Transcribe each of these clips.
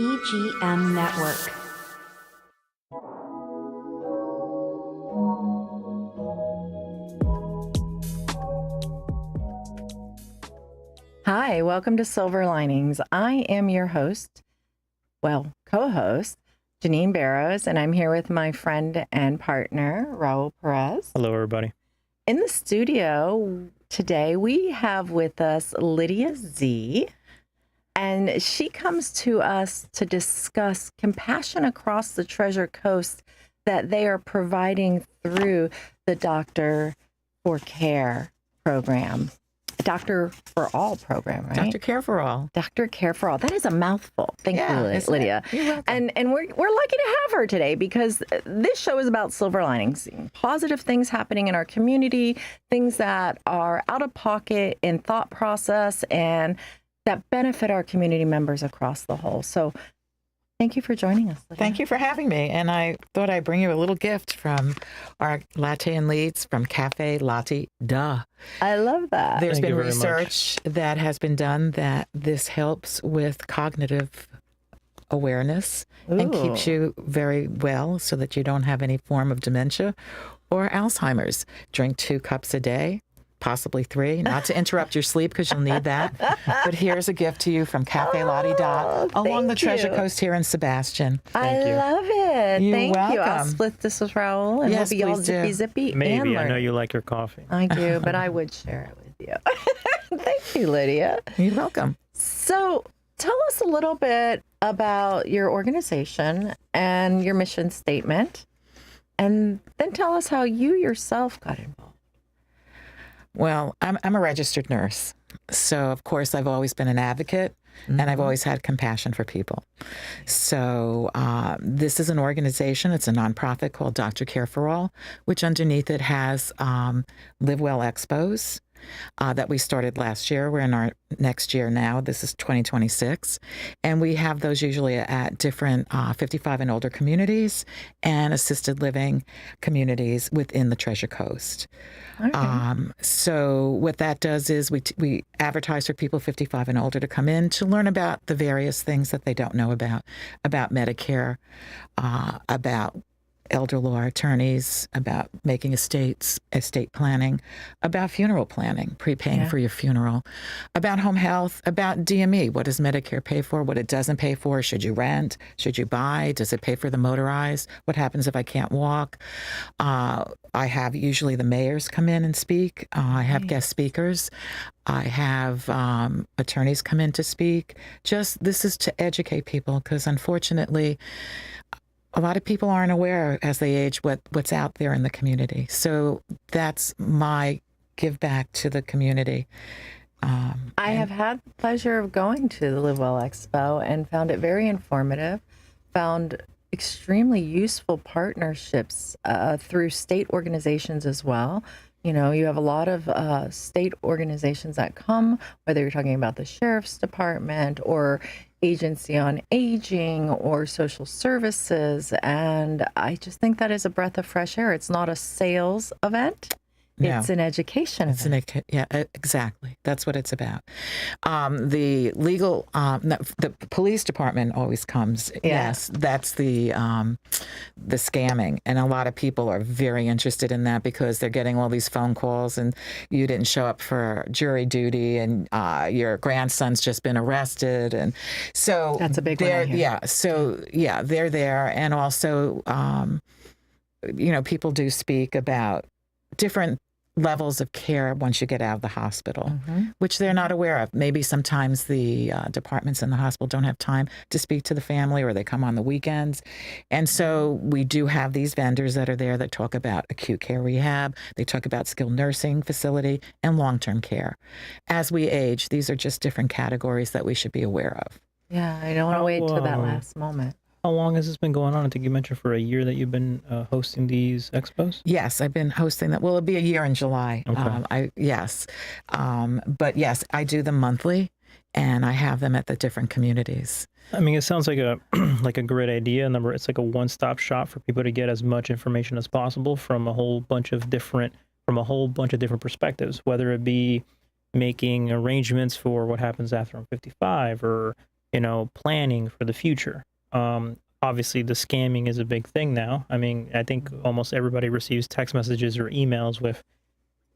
EGM Network. Hi, welcome to Silver Linings. I am your host, co-host, Janean Barrows, and I'm here with my friend and partner, Raul Perez. Hello, everybody. In the studio today, we have with us Lydia Z, and she comes to us to discuss compassion across the Treasure Coast that they are providing through the Doctor for Care program. Doctor for All program, right? Doctor Care for All. Doctor Care for All. That is a mouthful. Thank you, Lydia. You're welcome. And we're lucky to have her today because this show is about silver linings, positive things happening in our community, things that are out of pocket in thought process and that benefit our community members across the whole. So thank you for joining us, Lydia. Thank you for having me. And I thought I'd bring you a little gift from our latte and leads from Cafe Latte Duh. I love that. There's Thank been you very research that has been done that this helps with cognitive awareness and keeps you very well so that you don't have any form of dementia or Alzheimer's. Drink 2 cups a day. Possibly 3, not to interrupt your sleep because you'll need that. But here's a gift to you from Cafe Latte Dot along the Treasure Coast here in Sebastian. I love it. You're Thank you. I'll welcome. split this with Raul and Yes, we'll be all please do. zippy and Maybe. I learn. know you like your coffee. I do, but I would share it with you. Thank you, Lydia. You're welcome. So tell us a little bit about your organization and your mission statement, and then tell us how you yourself got involved. Well, I'm a registered nurse. So, of course, I've always been an advocate and I've always had compassion for people. So this is an organization. It's a nonprofit called Doctor Care for All, which underneath it has Live Well Expos that we started last year. We're in our next year now. This is 2026. And we have those usually at different 55 and older communities and assisted living communities within the Treasure Coast. Okay. So what that does is we advertise for people 55 and older to come in to learn about the various things that they don't know about Medicare, about elder law attorneys, about making estate planning, about funeral planning, prepaying for your funeral, about home health, about DME. What does Medicare pay for? What it doesn't pay for? Should you rent? Should you buy? Does it pay for the motorized? What happens if I can't walk? I have usually the mayors come in and speak. I have guest speakers. I have attorneys come in to speak. This is to educate people because unfortunately, a lot of people aren't aware as they age what's out there in the community. So that's my give back to the community. I have had the pleasure of going to the Live Well Expo and found it very informative, found extremely useful partnerships through state organizations as well. You know, you have a lot of state organizations that come, whether you're talking about the Sheriff's Department or Agency on Aging or social services. And I just think that is a breath of fresh air. It's not a sales event. No. It's an education event. Exactly. That's what it's about. The legal, the police department always comes. Yeah. Yes, that's the scamming, and a lot of people are very interested in that because they're getting all these phone calls, and you didn't show up for jury duty, and your grandson's just been arrested, and so That's a big one, I hear. Yeah. So they're there, and also, people do speak about different levels of care once you get out of the hospital, which they're not aware of. Maybe sometimes the departments in the hospital don't have time to speak to the family or they come on the weekends. And so we do have these vendors that are there that talk about acute care rehab. They talk about skilled nursing facility and long-term care. As we age, these are just different categories that we should be aware of. Yeah, I don't want to wait till that last moment. How long has this been going on? I think you mentioned for a year that you've been hosting these expos? Yes, I've been hosting that. Well, it'll be a year in July. Okay. But yes, I do them monthly, and I have them at the different communities. I mean, it sounds like a like a great idea. It's like a one-stop shop for people to get as much information as possible from a whole bunch of different perspectives, whether it be making arrangements for what happens after I'm 55 or planning for the future. Obviously, the scamming is a big thing now. I mean, I think almost everybody receives text messages or emails with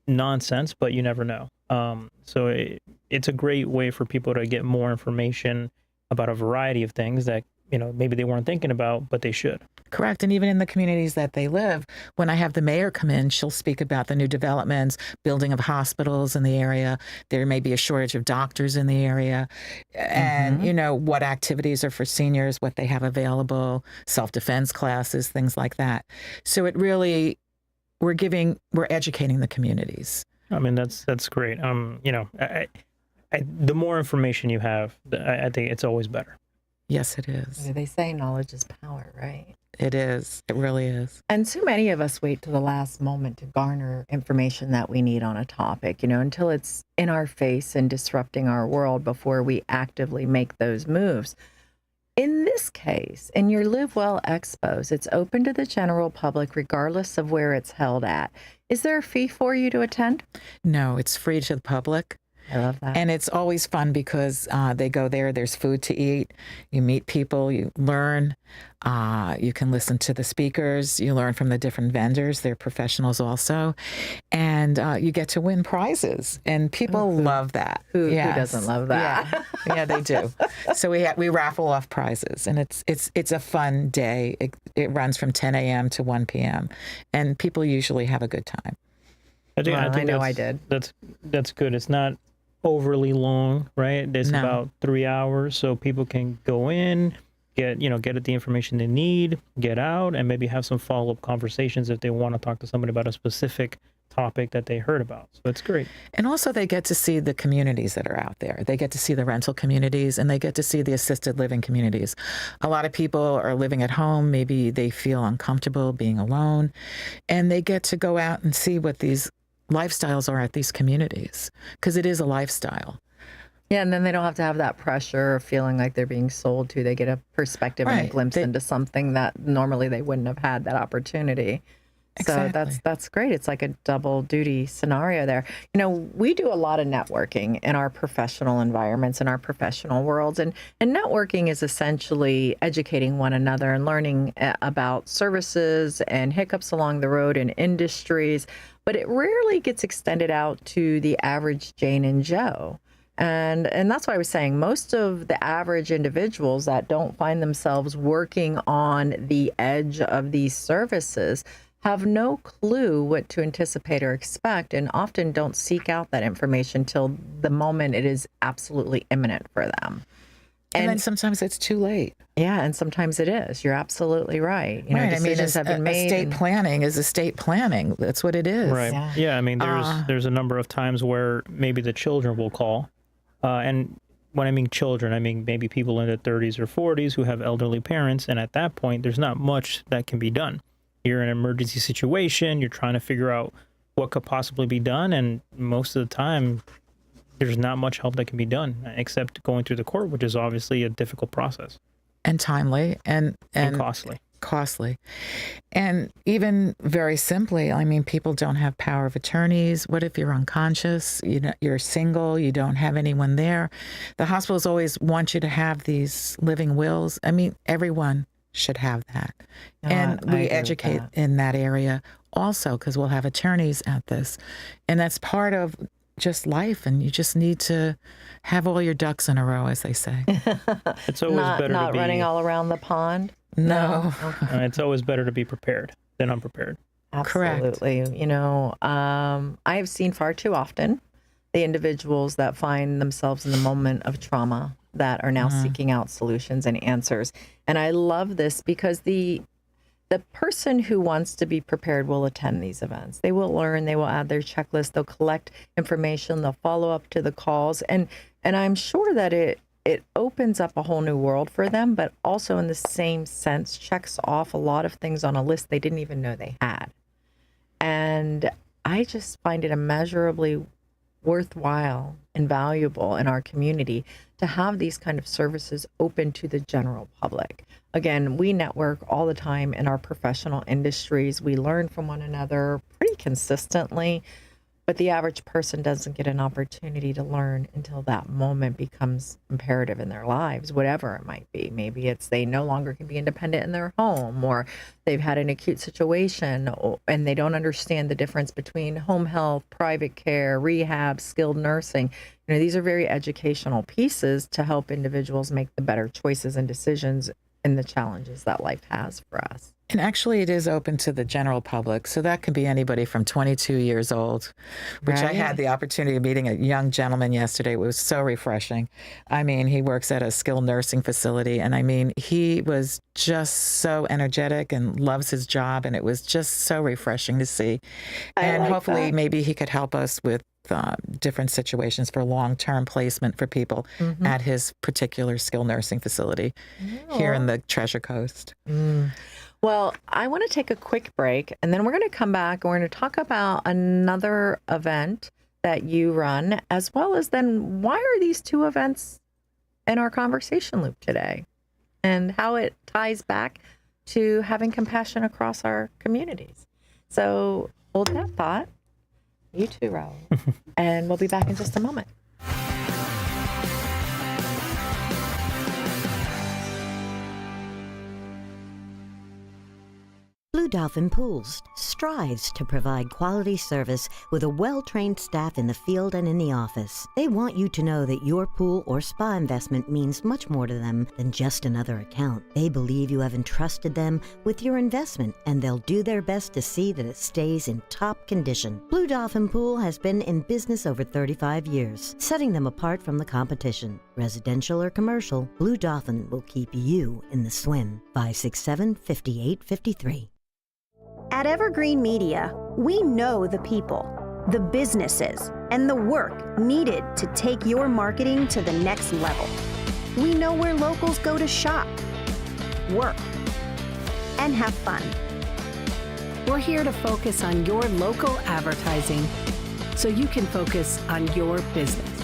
nonsense, but you never know. So it's a great way for people to get more information about a variety of things that, maybe they weren't thinking about, but they should. Correct. And even in the communities that they live, when I have the mayor come in, she'll speak about the new developments, building of hospitals in the area. There may be a shortage of doctors in the area. And, what activities are for seniors, what they have available, self-defense classes, things like that. So it really, we're educating the communities. I mean, that's great. The more information you have, I think it's always better. Yes, it is. They say knowledge is power, right? It is. It really is. And too many of us wait to the last moment to garner information that we need on a topic, until it's in our face and disrupting our world before we actively make those moves. In this case, in your Live Well Expos, it's open to the general public regardless of where it's held at. Is there a fee for you to attend? No, it's free to the public. I love that. And it's always fun because they go there, there's food to eat, you meet people, you learn, you can listen to the speakers, you learn from the different vendors, they're professionals also, and you get to win prizes. And people love that. Who doesn't love that? Yeah, they do. So we raffle off prizes, and it's a fun day. It runs from 10 a.m. to 1 p.m., and people usually have a good time. I know I did. That's good. It's not overly long, right? It's about 3 hours, so people can go in, get the information they need, get out, and maybe have some follow-up conversations if they want to talk to somebody about a specific topic that they heard about. So it's great. And also they get to see the communities that are out there. They get to see the rental communities, and they get to see the assisted living communities. A lot of people are living at home. Maybe they feel uncomfortable being alone, and they get to go out and see what these lifestyles are at these communities, because it is a lifestyle. Yeah, and then they don't have to have that pressure of feeling like they're being sold to. They get a perspective and a glimpse into something that normally they wouldn't have had that opportunity. Exactly. So that's great. It's like a double duty scenario there. We do a lot of networking in our professional environments, in our professional worlds. And networking is essentially educating one another and learning about services and hiccups along the road in industries. But it rarely gets extended out to the average Jane and Joe. And that's why I was saying most of the average individuals that don't find themselves working on the edge of these services have no clue what to anticipate or expect, and often don't seek out that information till the moment it is absolutely imminent for them. And then sometimes it's too late. Yeah, and sometimes it is. You're absolutely right. Decisions have been made. Estate planning is estate planning. That's what it is. Right. Yeah, I mean, there's a number of times where maybe the children will call. And when I mean children, I mean maybe people in their 30s or 40s who have elderly parents. And at that point, there's not much that can be done. You're in an emergency situation. You're trying to figure out what could possibly be done. And most of the time, there's not much help that can be done except going through the court, which is obviously a difficult process. And timely and costly. And even very simply, I mean, people don't have power of attorneys. What if you're unconscious? You're single, you don't have anyone there. The hospitals always want you to have these living wills. I mean, everyone should have that. And we educate in that area also, because we'll have attorneys at this. And that's part of just life, and you just need to have all your ducks in a row, as they say. It's always better not to be running all around the pond. No. It's always better to be prepared than unprepared. Absolutely. Correct. I have seen far too often the individuals that find themselves in the moment of trauma that are now seeking out solutions and answers. And I love this because the person who wants to be prepared will attend these events. They will learn, they will add their checklist, they'll collect information, they'll follow up to the calls. And I'm sure that it opens up a whole new world for them, but also in the same sense checks off a lot of things on a list they didn't even know they had. And I just find it immeasurably worthwhile and valuable in our community to have these kind of services open to the general public. Again, we network all the time in our professional industries. We learn from one another pretty consistently. But the average person doesn't get an opportunity to learn until that moment becomes imperative in their lives, whatever it might be. Maybe it's they no longer can be independent in their home, or they've had an acute situation and they don't understand the difference between home health, private care, rehab, skilled nursing. These are very educational pieces to help individuals make the better choices and decisions in the challenges that life has for us. And actually, it is open to the general public. So that can be anybody from 22 years old, which I had the opportunity of meeting a young gentleman yesterday. It was so refreshing. I mean, he works at a skilled nursing facility. And I mean, he was just so energetic and loves his job. And it was just so refreshing to see. And hopefully, maybe he could help us with different situations for long-term placement for people at his particular skilled nursing facility here in the Treasure Coast. Well, I want to take a quick break, and then we're going to come back and we're going to talk about another event that you run, as well as then why are these two events in our conversation loop today and how it ties back to having compassion across our communities. So hold that thought. You too, Raul. And we'll be back in just a moment. Blue Dolphin Pools strives to provide quality service with a well-trained staff in the field and in the office. They want you to know that your pool or spa investment means much more to them than just another account. They believe you have entrusted them with your investment, and they'll do their best to see that it stays in top condition. Blue Dolphin Pool has been in business over 35 years, setting them apart from the competition. Residential or commercial, Blue Dolphin will keep you in the swim. 567-5853. At Evergreen Media, we know the people, the businesses, and the work needed to take your marketing to the next level. We know where locals go to shop, work, and have fun. We're here to focus on your local advertising so you can focus on your business.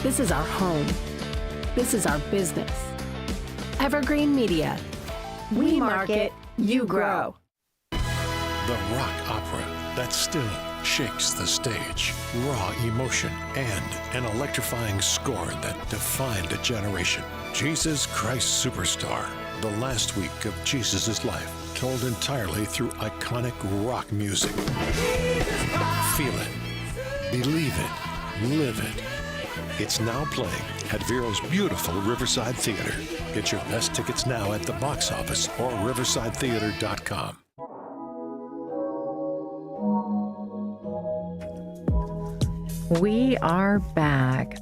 This is our home. This is our business. Evergreen Media. We market, you grow. The rock opera that still shakes the stage. Raw emotion and an electrifying score that defined a generation. Jesus Christ Superstar. The last week of Jesus' life, told entirely through iconic rock music. Feel it, believe it, live it. It's now playing at Vero's beautiful Riverside Theater. Get your best tickets now at the box office or riversidetheater.com. We are back.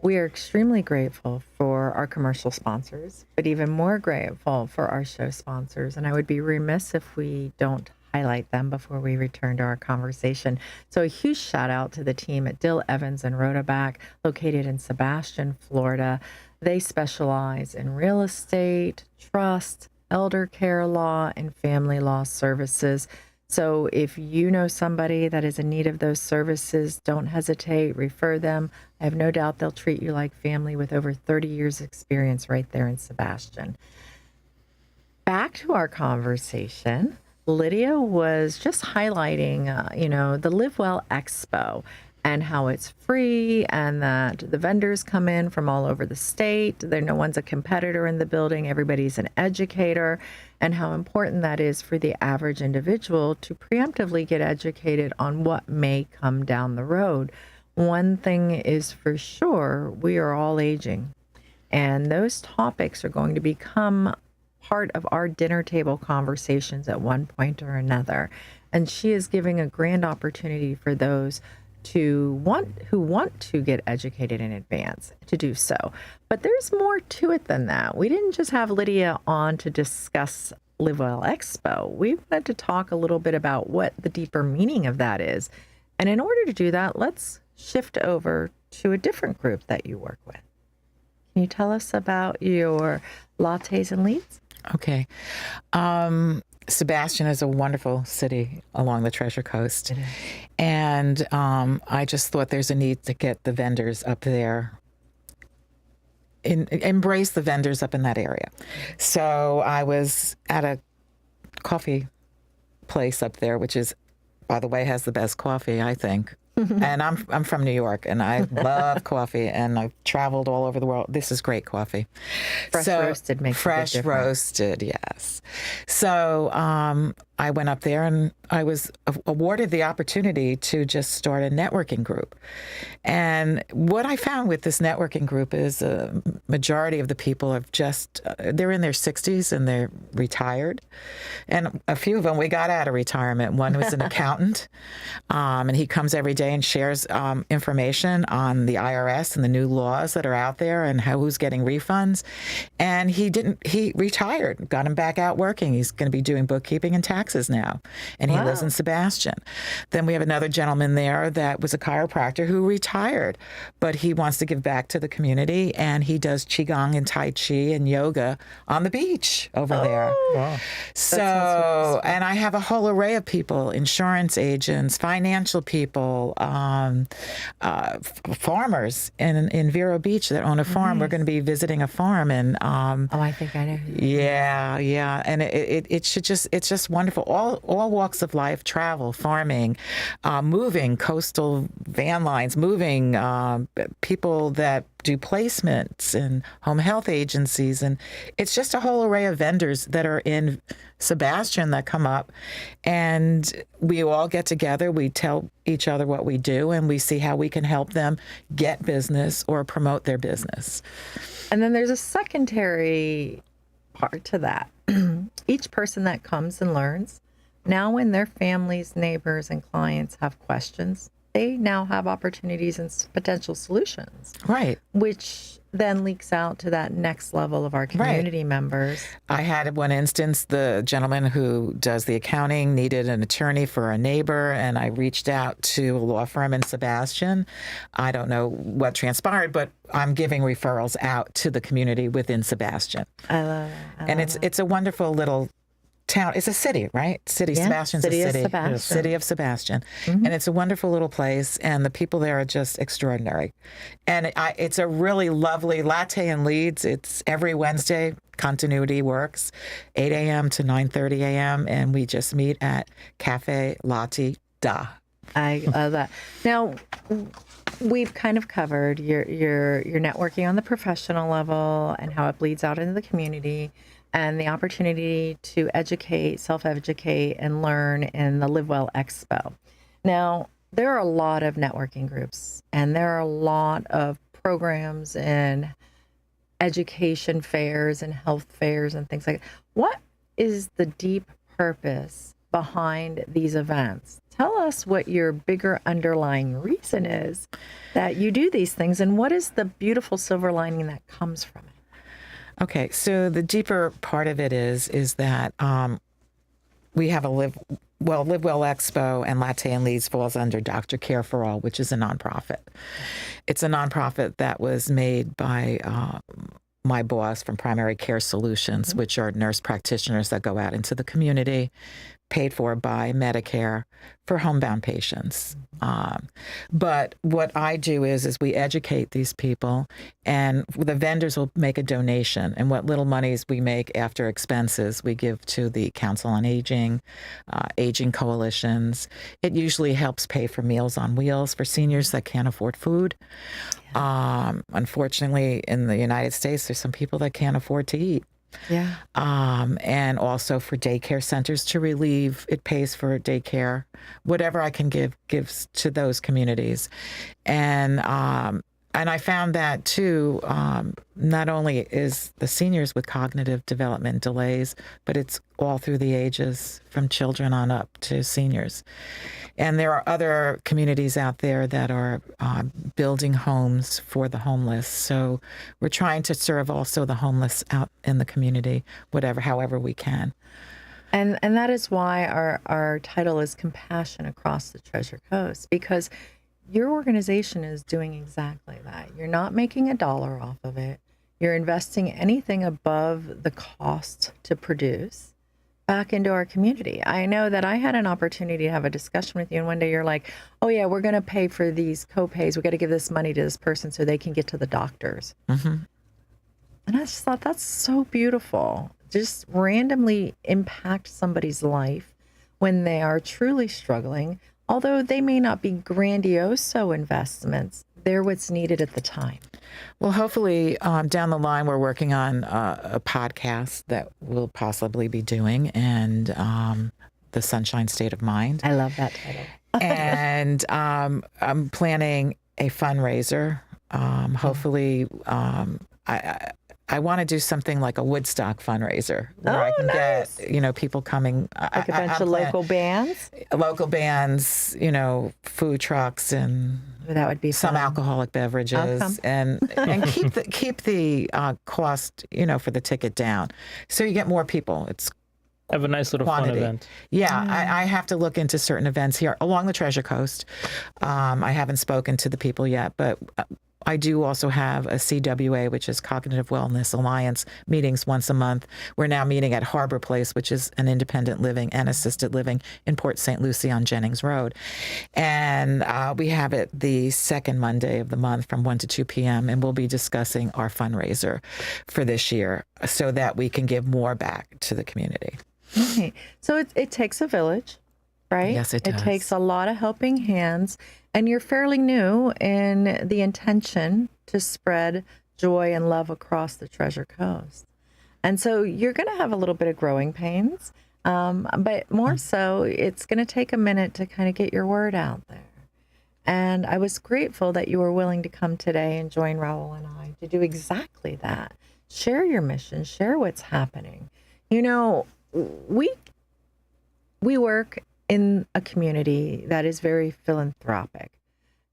We are extremely grateful for our commercial sponsors, but even more grateful for our show sponsors. And I would be remiss if we don't highlight them before we return to our conversation. So a huge shout out to the team at Dill Evans and Rotaback, located in Sebastian, Florida. They specialize in real estate, trust, elder care law, and family law services. So if you know somebody that is in need of those services, don't hesitate, refer them. I have no doubt they'll treat you like family with over 30 years experience right there in Sebastian. Back to our conversation. Lydia was just highlighting, the Live Well Expo and how it's free and that the vendors come in from all over the state. No one's a competitor in the building. Everybody's an educator, and how important that is for the average individual to preemptively get educated on what may come down the road. One thing is for sure, we are all aging, and those topics are going to become part of our dinner table conversations at one point or another. And she is giving a grand opportunity for those who want to get educated in advance to do so. But there's more to it than that. We didn't just have Lydia on to discuss Live Well Expo. We wanted to talk a little bit about what the deeper meaning of that is. And in order to do that, let's shift over to a different group that you work with. Can you tell us about your lattes and leads? Okay. Sebastian is a wonderful city along the Treasure Coast. And I just thought there's a need to get the vendors up there, embrace the vendors up in that area. So I was at a coffee place up there, which is by the way, has the best coffee, I think. And I'm from New York, and I love coffee, and I've traveled all over the world. This is great coffee. Fresh roasted makes a big fresh difference. roasted, yes. So I went up there, and I was awarded the opportunity to just start a networking group. And what I found with this networking group is a majority of the people have just, they're in their 60s and they're retired. And a few of them, we got out of retirement. One was an accountant, and he comes every day and shares information on the IRS and the new laws that are out there and who's getting refunds. And he retired, got him back out working. He's going to be doing bookkeeping and taxes now. And he lives in Sebastian. Then we have another gentleman there that was a chiropractor who retired, but he wants to give back to the community, and he does Qigong and Tai Chi and yoga on the beach over there. Wow. So, and I have a whole array of people, insurance agents, financial people, farmers in Vero Beach that own a farm. We're going to be visiting a farm, and I think I know. yeah, and it's just wonderful. All walks of life, travel, farming, moving, coastal van lines, moving, people that do placements and home health agencies, and it's just a whole array of vendors that are in Sebastian that come up, and we all get together, we tell each other what we do, and we see how we can help them get business or promote their business. And then there's a secondary part to that. Each person that comes and learns, now when their families, neighbors, and clients have questions, they now have opportunities and potential solutions. Right. Which then leaks out to that next level of our community members. I had one instance, the gentleman who does the accounting needed an attorney for a neighbor, and I reached out to a law firm in Sebastian. I don't know what transpired, but I'm giving referrals out to the community within Sebastian. I love it. And it's a wonderful little town. It's a city, right? Sebastian's city a of city. Sebastian. City of Sebastian. And it's a wonderful little place, and the people there are just extraordinary. And it's a really lovely latte and leads. It's every Wednesday. Continuity works, 8 a.m. to 9:30 a.m., and we just meet at Cafe Latte Da. I love that. Now, we've kind of covered your networking on the professional level and how it bleeds out into the community, and the opportunity to educate, self-educate, and learn in the Live Well Expo. Now, there are a lot of networking groups, and there are a lot of programs and education fairs and health fairs and things like that. What is the deep purpose behind these events? Tell us what your bigger underlying reason is that you do these things, and what is the beautiful silver lining that comes from it? Okay, so the deeper part of it is that we have a Live Well Expo, and Latte and Leads falls under Dr. Care for All, which is a nonprofit. It's a nonprofit that was made by my boss from Primary Care Solutions, which are nurse practitioners that go out into the community, paid for by Medicare for homebound patients. But what I do is we educate these people, and the vendors will make a donation, and what little monies we make after expenses we give to the Council on Aging, aging coalitions. It usually helps pay for Meals on Wheels for seniors that can't afford food. Unfortunately, in the United States, there's some people that can't afford to eat. Yeah. And also for daycare centers to relieve, it pays for daycare. Whatever I can gives to those communities. And I found that too, not only is the seniors with cognitive development delays, but it's all through the ages from children on up to seniors. And there are other communities out there that are building homes for the homeless. So we're trying to serve also the homeless out in the community, however we can. And that is why our title is Compassion Across the Treasure Coast, because your organization is doing exactly that. You're not making a dollar off of it. You're investing anything above the cost to produce back into our community. I know that I had an opportunity to have a discussion with you, and one day you're like, oh yeah, we're going to pay for these co-pays. We got to give this money to this person so they can get to the doctors. Mm-hmm. And I just thought, that's so beautiful. Just randomly impact somebody's life when they are truly struggling, although they may not be grandiose investments, they're what's needed at the time. Well, hopefully down the line, we're working on a podcast that we'll possibly be doing, and the Sunshine State of Mind. I love that title. And I'm planning a fundraiser. Hopefully, I want to do something like a Woodstock fundraiser where I can get, people coming. Like a bunch of local bands? Local bands, food trucks and that would be some fun. Alcoholic beverages and keep the cost, for the ticket down. So you get more people. It's have a nice little quantity. fun event. Yeah, I have to look into certain events here along the Treasure Coast. I haven't spoken to the people yet, but I do also have a CWA, which is Cognitive Wellness Alliance, meetings once a month. We're now meeting at Harbor Place, which is an independent living and assisted living in Port St. Lucie on Jennings Road. And we have it the second Monday of the month from 1 to 2 p.m. And we'll be discussing our fundraiser for this year so that we can give more back to the community. Right. So it takes a village, right? Yes, it does. It takes a lot of helping hands. And you're fairly new in the intention to spread joy and love across the Treasure Coast. And so you're going to have a little bit of growing pains, but more so, it's going to take a minute to kind of get your word out there. And I was grateful that you were willing to come today and join Raul and I to do exactly that. Share your mission, share what's happening. We work in a community that is very philanthropic.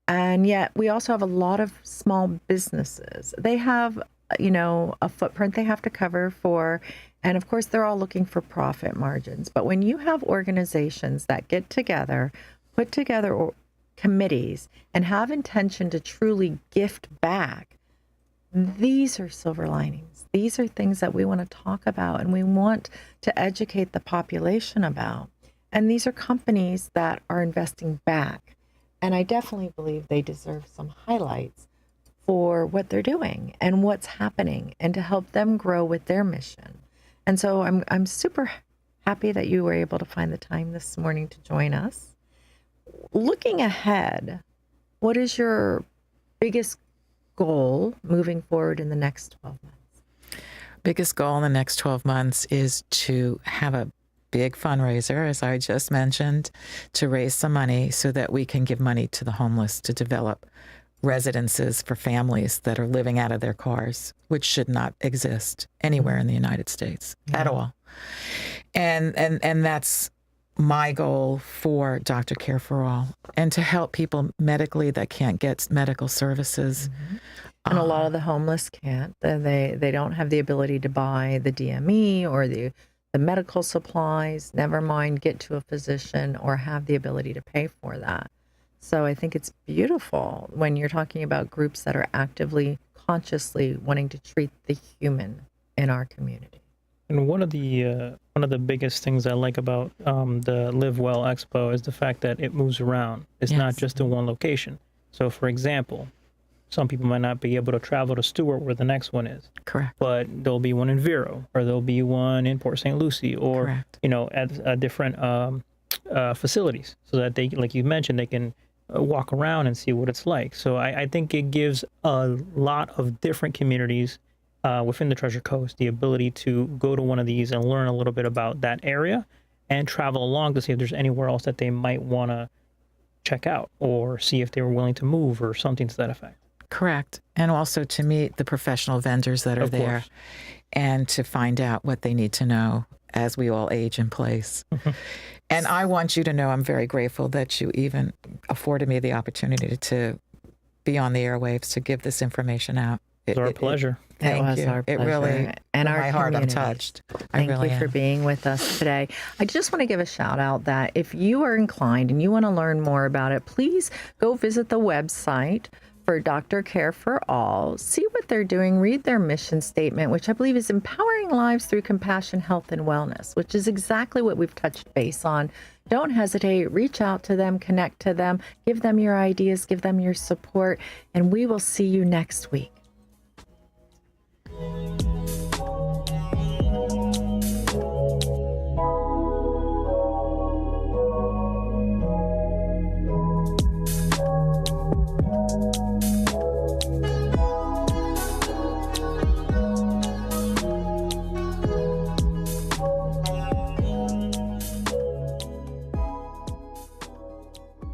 And yet we also have a lot of small businesses. They have, a footprint they have to cover for, and of course they're all looking for profit margins. But when you have organizations that get together, put together committees, and have intention to truly gift back, these are silver linings. These are things that we want to talk about and we want to educate the population about. And these are companies that are investing back. And I definitely believe they deserve some highlights for what they're doing and what's happening and to help them grow with their mission. And so I'm super happy that you were able to find the time this morning to join us. Looking ahead, what is your biggest goal moving forward in the next 12 months? Biggest goal in the next 12 months is to have a big fundraiser, as I just mentioned, to raise some money so that we can give money to the homeless to develop residences for families that are living out of their cars, which should not exist anywhere in the United States at all. And that's my goal for Doctor Care for All, and to help people medically that can't get medical services. And a lot of the homeless can't. They don't have the ability to buy the DME or the medical supplies, never mind get to a physician or have the ability to pay for that. So I think it's beautiful when you're talking about groups that are actively, consciously wanting to treat the human in our community. And one of the biggest things I like about the Live Well Expo is the fact that it moves around. It's not just in one location. So, for example, some people might not be able to travel to Stewart where the next one is. Correct. But there'll be one in Vero, or there'll be one in Port St. Lucie, or Correct. At different facilities, so that they, like you mentioned, they can walk around and see what it's like. So I think it gives a lot of different communities within the Treasure Coast the ability to go to one of these and learn a little bit about that area and travel along to see if there's anywhere else that they might want to check out, or see if they were willing to move or something to that effect. Correct. And also to meet the professional vendors that are Of there course. and to find out what they need to know as we all age in place. And I want you to know I'm very grateful that you even afforded me the opportunity to be on the airwaves to give this information out. It's our pleasure. Thank It was you. our It pleasure. really, And in our my heart, I'm communities. touched. I Thank really you for am. being with us today. I just want to give a shout out that if you are inclined and you want to learn more about it, please go visit the website for Doctor Care for All. See what they're doing, read their mission statement, which I believe is empowering lives through compassion, health, and wellness, which is exactly what we've touched base on. Don't hesitate, reach out to them, connect to them, give them your ideas, give them your support, and we will see you next week.